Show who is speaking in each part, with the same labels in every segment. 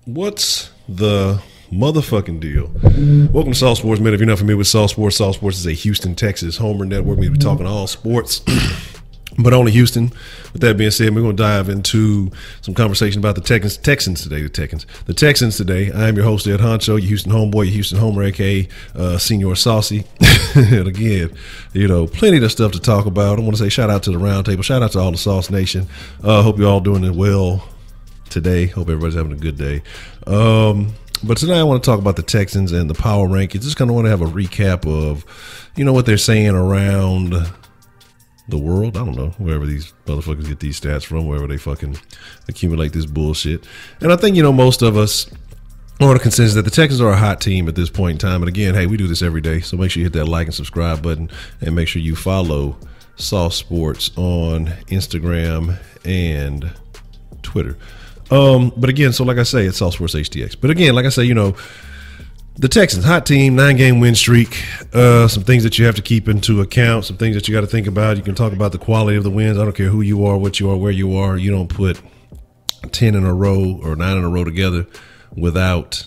Speaker 1: What's the motherfucking deal? Welcome to Salt Sports, man. If you're not familiar with Salt Sports is a Houston, Texas homer network. We'll be talking all sports, but only Houston. With that being said, we're going to dive into some conversation about the Texans today. The Texans today. I am your host, Ed Honcho, your Houston homeboy, your Houston homer, aka HonchoSaucy. And again, plenty of stuff to talk about. I want to say shout out to the roundtable, shout out to all the Sauce Nation. Hope you're all doing it well today. Hope everybody's having a good day. But today I want to talk about the Texans and the power rankings. Just kind of want to have a recap of, what they're saying around the world. I don't know, wherever these motherfuckers get these stats from, wherever they fucking accumulate this bullshit. And I think, most of us are the consensus that the Texans are a hot team at this point in time. And again, hey, we do this every day. So make sure you hit that like and subscribe button and make sure you follow Sauce Sports on Instagram and Twitter. But again, so like I say, it's Salt Sports HTX. But again, like I say, the Texans, hot team, 9-game win streak. Some things that you have to keep into account, some things that you got to think about. You can talk about the quality of the wins. I don't care who you are, what you are, where you are. You don't put 10 in a row or 9 in a row together without,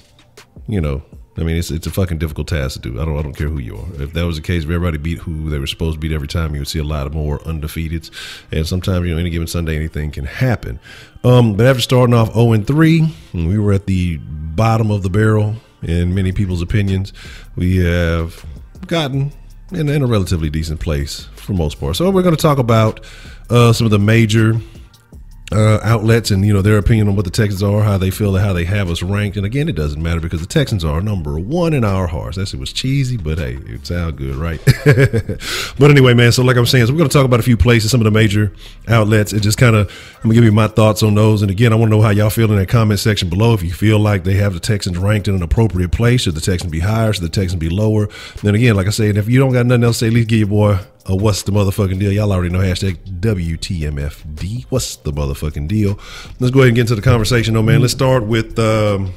Speaker 1: it's a fucking difficult task to do. I don't care who you are. If that was the case, if everybody beat who they were supposed to beat every time, you would see a lot of more undefeateds. And sometimes, any given Sunday, anything can happen. But after starting off 0-3, we were at the bottom of the barrel in many people's opinions. We have gotten in a relatively decent place for most part. So we're going to talk about some of the major outlets and their opinion on what the Texans are, how they feel, how they have us ranked. And again, it doesn't matter because the Texans are number one in our hearts. That shit was cheesy, but hey, it sounds good, right? But anyway, man, so like I'm saying, so we're going to talk about a few places, some of the major outlets, and just kind of I'm gonna give you my thoughts on those. And again, I want to know how y'all feel in that comment section below. If you feel like they have the Texans ranked in an appropriate place, should the Texans be higher, should the Texans be lower? Then again, like I said, if you don't got nothing else to say, at least give your boy what's the motherfucking deal. Y'all already know hashtag WTMFD. What's the motherfucking deal? Let's go ahead and get into the conversation, though, man. Let's start with ESPN.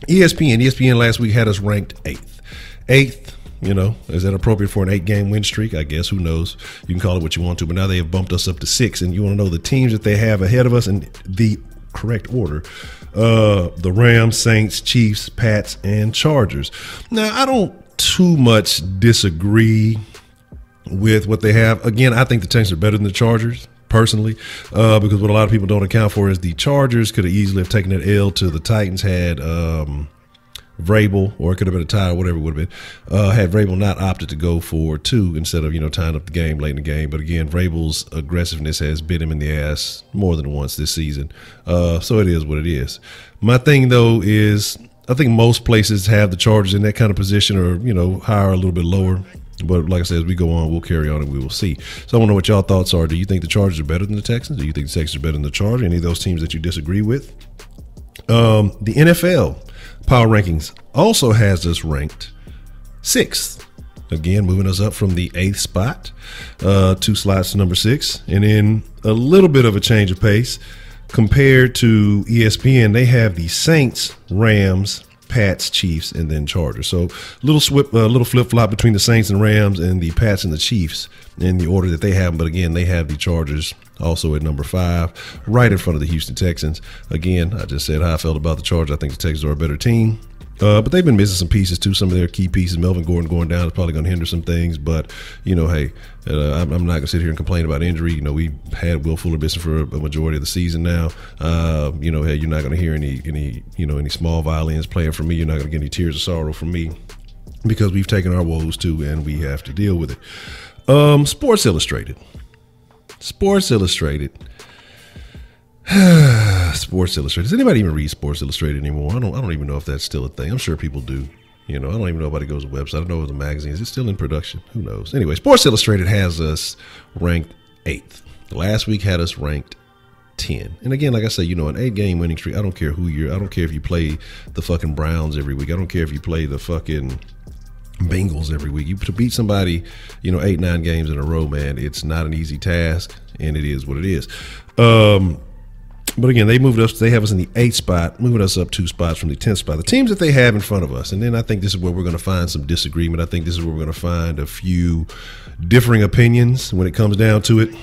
Speaker 1: ESPN last week had us ranked 8th. 8th, is that appropriate for an 8-game win streak? I guess, who knows? You can call it what you want to, but now they have bumped us up to 6. And you want to know the teams that they have ahead of us in the correct order. The Rams, Saints, Chiefs, Pats, and Chargers. Now, I don't too much disagree with what they have. Again, I think the Texans are better than the Chargers, personally, because what a lot of people don't account for is the Chargers could have easily have taken that L to the Titans had Vrabel, or it could have been a tie, or whatever it would have been, had Vrabel not opted to go for 2 instead of, tying up the game late in the game. But again, Vrabel's aggressiveness has bit him in the ass more than once this season. So it is what it is. My thing, though, is I think most places have the Chargers in that kind of position or, higher, a little bit lower. But like I said, as we go on, we'll carry on and we will see. So I want to know what y'all thoughts are. Do you think the Chargers are better than the Texans? Do you think the Texans are better than the Chargers? Any of those teams that you disagree with? The NFL Power Rankings also has us ranked 6th. Again, moving us up from the 8th spot, 2 slots to number 6. And in a little bit of a change of pace, compared to ESPN, they have the Saints, Rams, Pats, Chiefs, and then Chargers. So little flip-flop between the Saints and Rams and the Pats and the Chiefs in the order that they have them. But again, they have the Chargers also at number 5, right in front of the Houston Texans. Again, I just said how I felt about the Chargers. I think the Texans are a better team. But they've been missing some pieces too. Some of their key pieces. Melvin Gordon going down is probably going to hinder some things. But hey, I'm not going to sit here and complain about injury. We had Will Fuller missing for a majority of the season now. Hey, you're not going to hear any small violins playing from me. You're not going to get any tears of sorrow from me because we've taken our woes too, and we have to deal with it. Sports Illustrated. Sports Illustrated. Does anybody even read Sports Illustrated anymore? I don't even know if that's still a thing. I'm sure people do. I don't even know if anybody goes to the website. I don't know if the magazine is it still in production. Who knows? Anyway, Sports Illustrated has us ranked 8th. Last week had us ranked 10. And again, like I say, an 8-game winning streak. I don't care I don't care if you play the fucking Browns every week. I don't care if you play the fucking Bengals every week. To beat somebody, 8-9 games in a row, man, it's not an easy task, and it is what it is. But again, they moved us. They have us in the 8th spot, moving us up 2 spots from the 10th spot. The teams that they have in front of us, and then I think this is where we're going to find some disagreement. I think this is where we're going to find a few differing opinions when it comes down to it.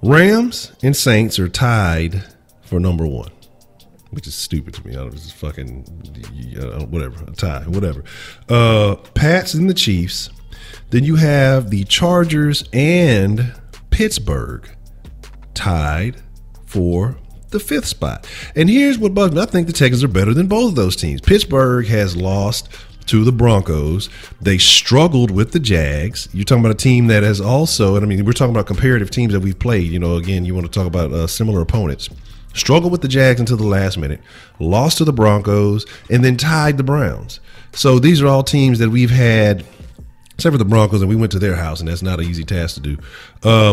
Speaker 1: Rams and Saints are tied for number 1. which is stupid to me. I don't know, it's just fucking whatever, a tie, whatever. Pats and the Chiefs. Then you have the Chargers and Pittsburgh tied for the 5th spot. And here's what bugs me. I think the Texans are better than both of those teams. Pittsburgh has lost to the Broncos. They struggled with the Jags. You're talking about a team that has also, and I mean, we're talking about comparative teams that we've played. You know, again, you want to talk about similar opponents. Struggled with the Jags until the last minute, lost to the Broncos, and then tied the Browns. So these are all teams that we've had, except for the Broncos, and we went to their house, and that's not an easy task to do.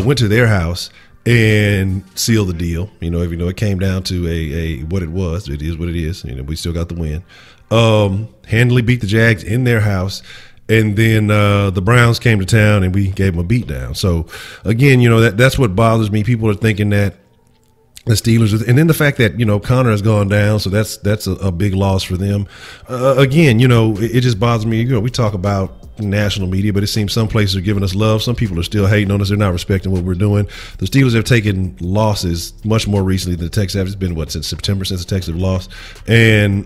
Speaker 1: Went to their house and sealed the deal. You know, it came down to a what it was. It is what it is. You know, we still got the win. Handily beat the Jags in their house. And then the Browns came to town, and we gave them a beatdown. So, again, you know, that's what bothers me. People are thinking that the Steelers, and then the fact that, you know, Connor has gone down, so that's a big loss for them. Again, you know, it just bothers me. You know, we talk about national media, but it seems some places are giving us love. Some people are still hating on us. They're not respecting what we're doing. The Steelers have taken losses much more recently than the Texans have. It's been, since September since the Texans have lost. And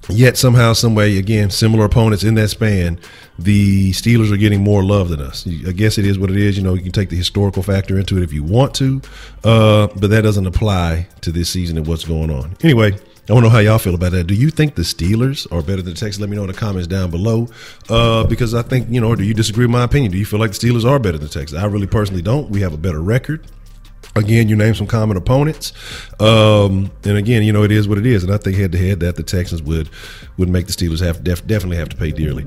Speaker 1: yet somehow, some way, again, similar opponents in that span, the Steelers are getting more love than us. I guess it is what it is. You know, you can take the historical factor into it if you want to, but that doesn't apply to this season and what's going on. Anyway, I want to know how y'all feel about that. Do you think the Steelers are better than the Texans? Let me know in the comments down below, because I think, you know, or do you disagree with my opinion? Do you feel like the Steelers are better than the Texans? I really personally don't. We have a better record. Again, you name some common opponents. And again, you know, it is what it is. And I think head to head that the Texans would make the Steelers definitely have to pay dearly.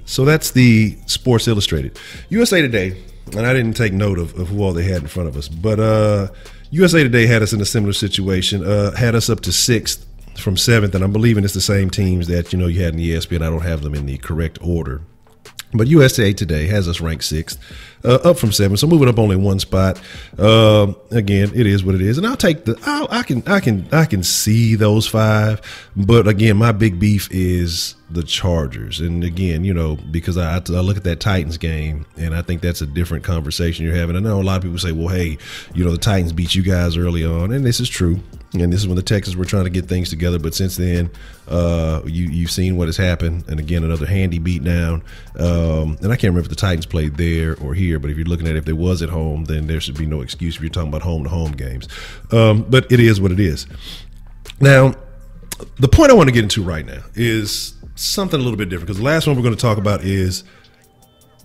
Speaker 1: So that's the Sports Illustrated. USA Today, and I didn't take note of who all they had in front of us, but USA Today had us in a similar situation, had us up to 6th from 7th, and I'm believing it's the same teams that, you know, you had in ESPN. I don't have them in the correct order. But USA Today has us ranked 6th, up from 7th, so moving up only one spot. Again, it is what it is, and I'll take I can see those 5, but again, my big beef is the Chargers, and again, you know, because I look at that Titans game, and I think that's a different conversation you're having. I know a lot of people say, well, hey, you know, the Titans beat you guys early on, and this is true. And this is when the Texans were trying to get things together. But since then, you've seen what has happened. And again, another handy beat down. And I can't remember if the Titans played there or here. But if you're looking at it, if they was at home, then there should be no excuse if you're talking about home-to-home games. But it is what it is. Now, the point I want to get into right now is something a little bit different. Because the last one we're going to talk about is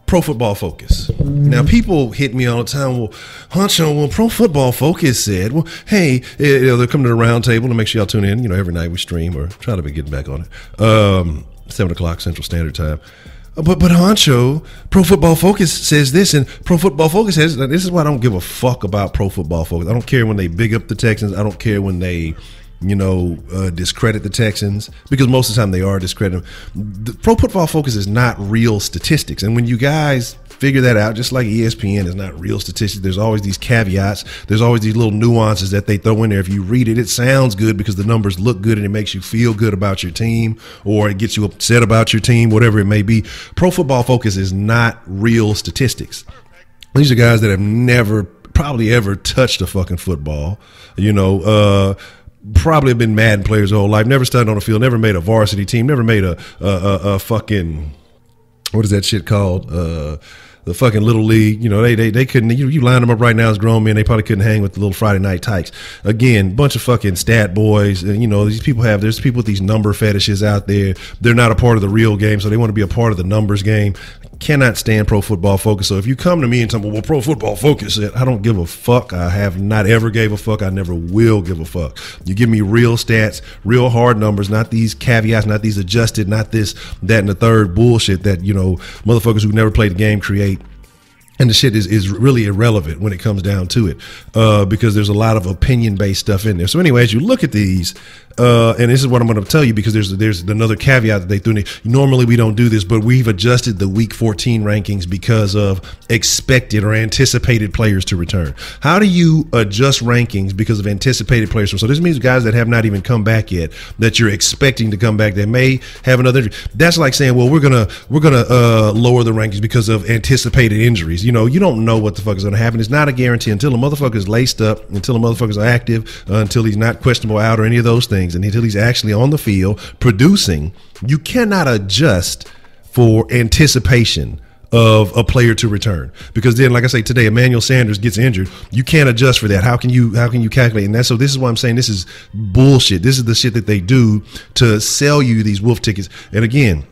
Speaker 1: Pro Football Focus. Now, people hit me all the time. Well, Honcho, well, Pro Football Focus said, well, hey, you know, they're coming to the round table to make sure y'all tune in. You know, every night we stream or try to be getting back on it. 7 o'clock Central Standard Time. But Honcho, Pro Football Focus says this, and Pro Football Focus says, this is why I don't give a fuck about Pro Football Focus. I don't care when they big up the Texans. I don't care when they, you know, discredit the Texans, because most of the time they are discrediting them. The Pro Football Focus is not real statistics. And when you guys figure that out, just like ESPN is not real statistics, there's always these caveats. There's always these little nuances that they throw in there. If you read it, it sounds good because the numbers look good and it makes you feel good about your team, or it gets you upset about your team, whatever it may be. Pro Football Focus is not real statistics. These are guys that have never, probably ever touched a fucking football, you know, probably have been Madden players their whole life, never studied on the field, never made a varsity team, never made a fucking, what is that shit called? The fucking little league. You know, they couldn't, you line them up right now as grown men, they probably couldn't hang with the little Friday night tykes. Again, bunch of fucking stat boys. And, you know, there's people with these number fetishes out there. They're not a part of the real game, so they want to be a part of the numbers game. Cannot stand Pro Football Focus. So if you come to me and tell me, well, Pro Football Focus, I don't give a fuck. I have not ever gave a fuck. I never will give a fuck. You give me real stats, real hard numbers, not these caveats, not these adjusted, not this, that, and the third bullshit that, you know, motherfuckers who never played the game create. And the shit is really irrelevant when it comes down to it, because there's a lot of opinion-based stuff in there. So anyway, as you look at these, and this is what I'm going to tell you, because there's another caveat that they threw in. Normally we don't do this, but we've adjusted the Week 14 rankings because of expected or anticipated players to return. How do you adjust rankings because of anticipated players? So this means guys that have not even come back yet, that you're expecting to come back, that may have another injury. That's like saying, well, we're gonna lower the rankings because of anticipated injuries. you know, you don't know what the fuck is going to happen. It's not a guarantee until the motherfucker is laced up, until the motherfuckers are active, until he's not questionable out or any of those things, and until he's actually on the field producing. You cannot adjust for anticipation of a player to return, because then, like I say, today Emmanuel Sanders gets injured. You can't adjust for that. How can you calculate? And that's, so this is why I'm saying this is bullshit. This is the shit that they do to sell you these wolf tickets. And again,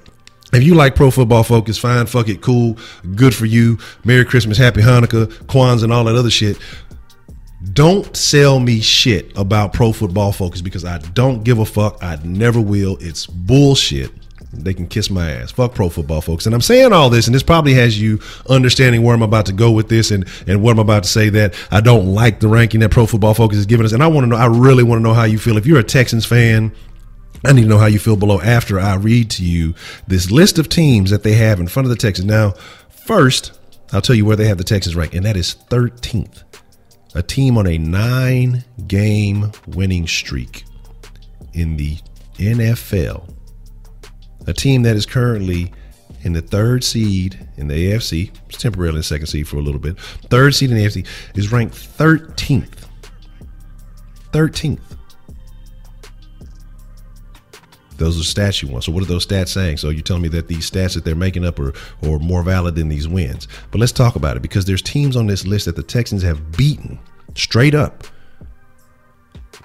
Speaker 1: if you like Pro Football Focus, fine, fuck it, cool, good for you. Merry Christmas, Happy Hanukkah, Kwanzaa, and all that other shit. Don't sell me shit about Pro Football Focus, because I don't give a fuck. I never will. It's bullshit. They can kiss my ass. Fuck Pro Football Focus. And I'm saying all this, and this probably has you understanding where I'm about to go with this, and what I'm about to say, that I don't like the ranking that Pro Football Focus is giving us. And I want to know, I really want to know how you feel. If you're a Texans fan, I need to know how you feel below after I read to you this list of teams that they have in front of the Texans. Now, first, I'll tell you where they have the Texans ranked, and that is 13th. A team on a 9-game winning streak in the NFL. A team that is currently in the 3rd seed in the AFC, it's temporarily in the 2nd seed for a little bit. 3rd seed in the AFC is ranked 13th. 13th. Those are stats you want. So what are those stats saying? So you're telling me that these stats that they're making up are more valid than these wins. But let's talk about it, because there's teams on this list that the Texans have beaten straight up,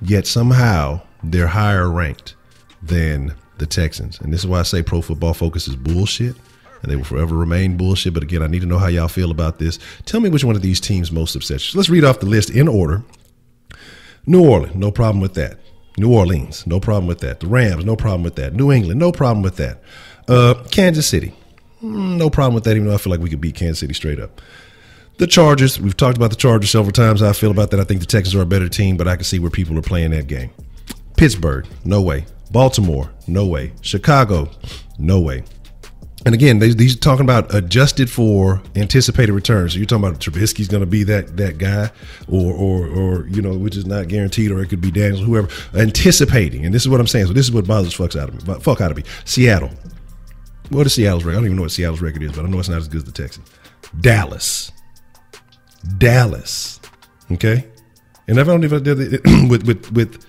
Speaker 1: yet somehow they're higher ranked than the Texans. And this is why I say Pro Football Focus is bullshit, and they will forever remain bullshit. But again, I need to know how y'all feel about this. Tell me which one of these teams most upsets you. So let's read off the list in order. New Orleans, no problem with that. New Orleans, no problem with that. The Rams, no problem with that. New England, no problem with that. Kansas City, no problem with that, even though I feel like we could beat Kansas City straight up. The Chargers, we've talked about the Chargers several times. How I feel about that. I think the Texans are a better team, but I can see where people are playing that game. Pittsburgh, no way. Baltimore, no way. Chicago, no way. And again, these are talking about adjusted for anticipated returns. So you're talking about Trubisky's going to be that guy, or you know, which is not guaranteed, or it could be Daniels, whoever. Anticipating, and this is what I'm saying. So this is what bothers fuck out of me. Seattle. What is Seattle's record? I don't even know what Seattle's record is, but I know it's not as good as the Texans. Dallas. Okay, and I don't even with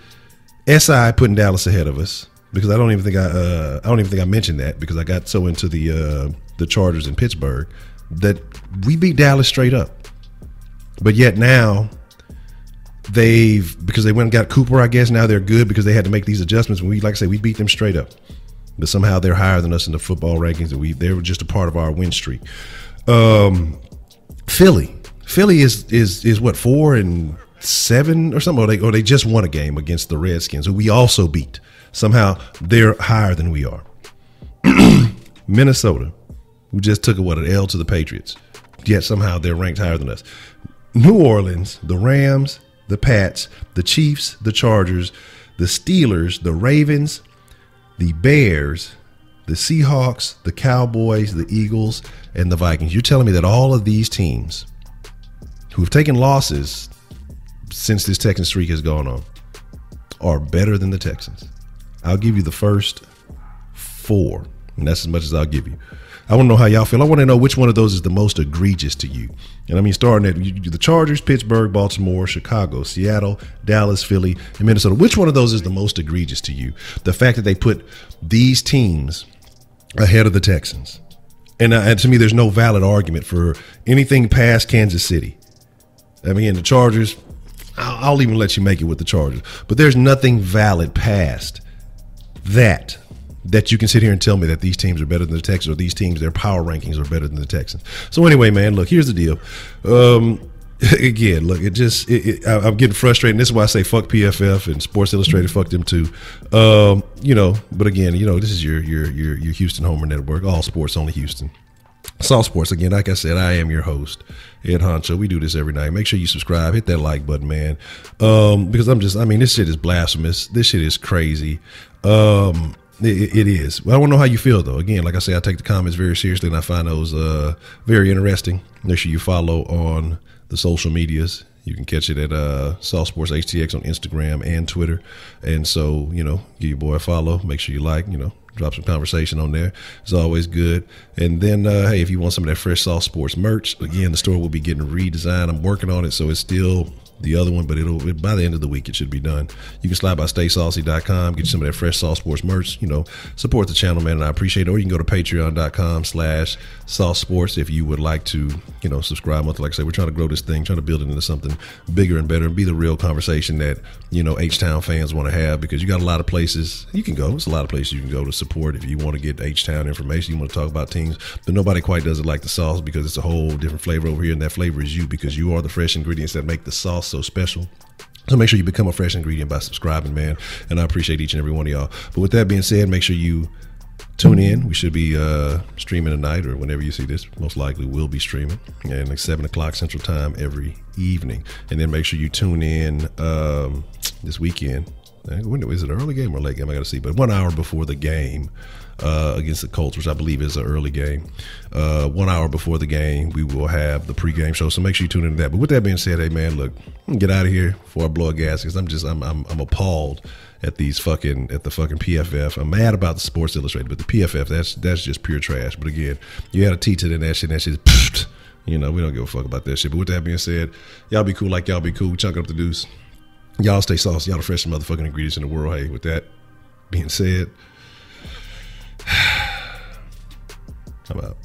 Speaker 1: SI putting Dallas ahead of us, because I don't even think I mentioned that, because I got so into the Chargers in Pittsburgh that we beat Dallas straight up. But yet now because they went and got Cooper, I guess now they're good because they had to make these adjustments. When like I say, we beat them straight up, but somehow they're higher than us in the football rankings, and they were just a part of our win streak. Philly is what, 4-7 or something, or they just won a game against the Redskins, who we also beat. Somehow they're higher than we are. Minnesota, who just took an L to the Patriots, yet somehow they're ranked higher than us. New Orleans, the Rams, the Pats, the Chiefs, the Chargers, the Steelers, the Ravens, the Bears, the Seahawks, the Cowboys, the Eagles, and the Vikings. You're telling me that all of these teams who have taken losses since this Texans streak has gone on are better than the Texans? I'll give you the first 4, and that's as much as I'll give you. I want to know how y'all feel. I want to know which one of those is the most egregious to you. And I mean, starting at the Chargers, Pittsburgh, Baltimore, Chicago, Seattle, Dallas, Philly, and Minnesota. Which one of those is the most egregious to you? The fact that they put these teams ahead of the Texans. And to me, there's no valid argument for anything past Kansas City. I mean, the Chargers, I'll even let you make it with the Chargers. But there's nothing valid past that you can sit here and tell me that these teams are better than the Texans, or these teams, their power rankings are better than the Texans. So anyway, man, look, here's the deal. Again, look, I'm getting frustrated. And this is why I say fuck PFF and Sports Illustrated, fuck them too. But again, this is your Houston Homer Network, all sports, only Houston. Salt Sports, again, like I said, I am your host, Ed Honcho. We do this every night. Make sure you subscribe, hit that like button, man. Because this shit is blasphemous. This shit is crazy. It is. Well, I want to know how you feel, though. Again, like I say, I take the comments very seriously, and I find those very interesting. Make sure you follow on the social medias. You can catch it at Salt Sports HTX on Instagram and Twitter. And so, give your boy a follow. Make sure you like, Drop some conversation on there. It's always good. And then, hey, if you want some of that fresh Sauce Sports merch, again, the store will be getting redesigned. I'm working on it, so it's still the other one, but by the end of the week, it should be done. You can slide by StaySaucy.com, get you some of that fresh Sauce Sports merch. Support the channel, man, and I appreciate it. Or you can go to Patreon.com/Sauce Sports if you would like to, subscribe monthly. Like I said, we're trying to grow this thing, trying to build it into something bigger and better, and be the real conversation that H-Town fans want to have, because you got a lot of places you can go. It's a lot of places you can go to support if you want to get H-Town information. You want to talk about teams, but nobody quite does it like the sauce, because it's a whole different flavor over here, and that flavor is you, because you are the fresh ingredients that make the sauce so special. So make sure you become a fresh ingredient by subscribing, man. And I appreciate each and every one of y'all. But with that being said, make sure you tune in. We should be streaming tonight, or whenever you see this. Most likely we'll be streaming, and like 7 o'clock Central Time every evening. And then make sure you tune in this weekend. Is it an early game or late game? I got to see. But 1 hour before the game against the Colts, which I believe is an early game. 1 hour before the game, we will have the pregame show. So make sure you tune into that. But with that being said, hey man, look, get out of here before I blow a gas, because I'm appalled at the fucking PFF. I'm mad about the Sports Illustrated, but the PFF, that's just pure trash. But again, you had a T to that shit, and that shit is, we don't give a fuck about that shit. But with that being said, y'all be cool like y'all be cool. Chunk up the deuce. Y'all stay saucy. Y'all the freshest motherfucking ingredients in the world. Hey, with that being said, I'm out.